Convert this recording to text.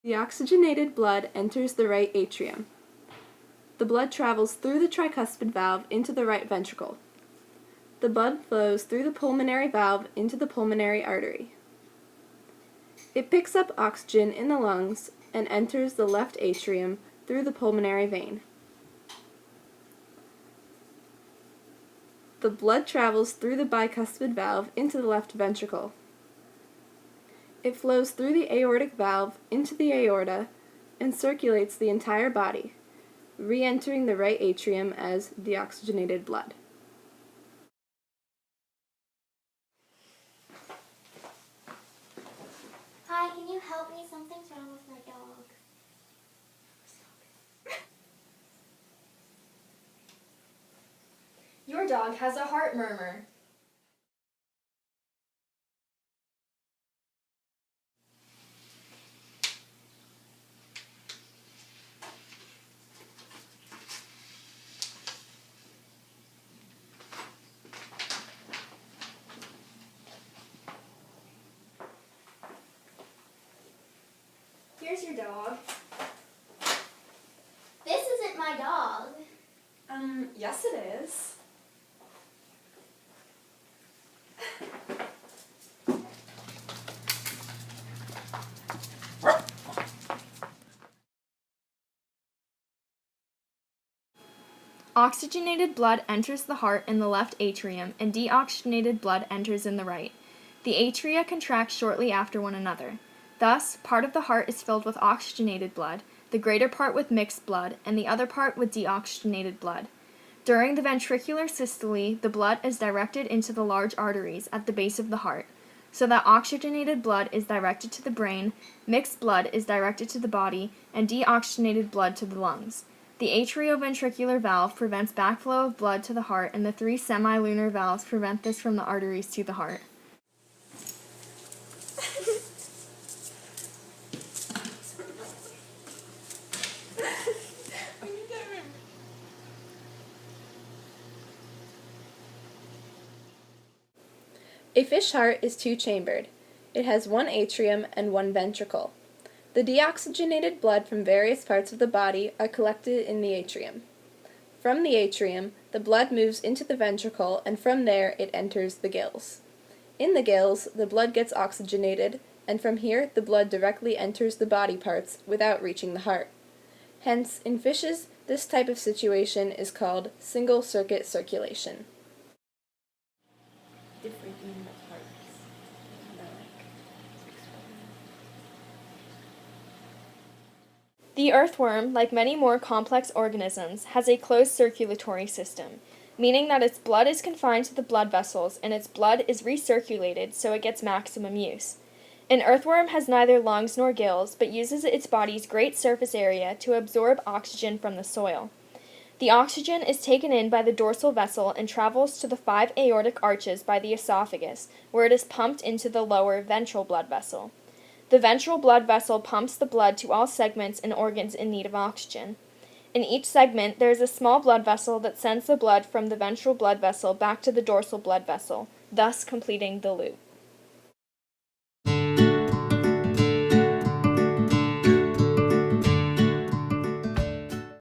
The oxygenated blood enters the right atrium. The blood travels through the tricuspid valve into the right ventricle. The blood flows through the pulmonary valve into the pulmonary artery. It picks up oxygen in the lungs and enters the left atrium through the pulmonary vein. The blood travels through the bicuspid valve into the left ventricle. It flows through the aortic valve into the aorta and circulates the entire body, re-entering the right atrium as deoxygenated blood. Hi, can you help me? Something's wrong with my dog. Your dog has a heart murmur. Here's your dog. This isn't my dog. Yes it is. Oxygenated blood enters the heart in the left atrium, and deoxygenated blood enters in the right. The atria contract shortly after one another. Thus, part of the heart is filled with oxygenated blood, the greater part with mixed blood, and the other part with deoxygenated blood. During the ventricular systole, the blood is directed into the large arteries at the base of the heart, so that oxygenated blood is directed to the brain, mixed blood is directed to the body, and deoxygenated blood to the lungs. The atrioventricular valve prevents backflow of blood to the heart, and the 3 semilunar valves prevent this from the arteries to the heart. A fish heart is two-chambered. It has one atrium and one ventricle. The deoxygenated blood from various parts of the body are collected in the atrium. From the atrium, the blood moves into the ventricle, and from there it enters the gills. In the gills, the blood gets oxygenated, and from here the blood directly enters the body parts without reaching the heart. Hence, in fishes, this type of situation is called single-circuit circulation. The earthworm, like many more complex organisms, has a closed circulatory system, meaning that its blood is confined to the blood vessels and its blood is recirculated so it gets maximum use. An earthworm has neither lungs nor gills, but uses its body's great surface area to absorb oxygen from the soil. The oxygen is taken in by the dorsal vessel and travels to the 5 aortic arches by the esophagus, where it is pumped into the lower ventral blood vessel. The ventral blood vessel pumps the blood to all segments and organs in need of oxygen. In each segment, there is a small blood vessel that sends the blood from the ventral blood vessel back to the dorsal blood vessel, thus completing the loop.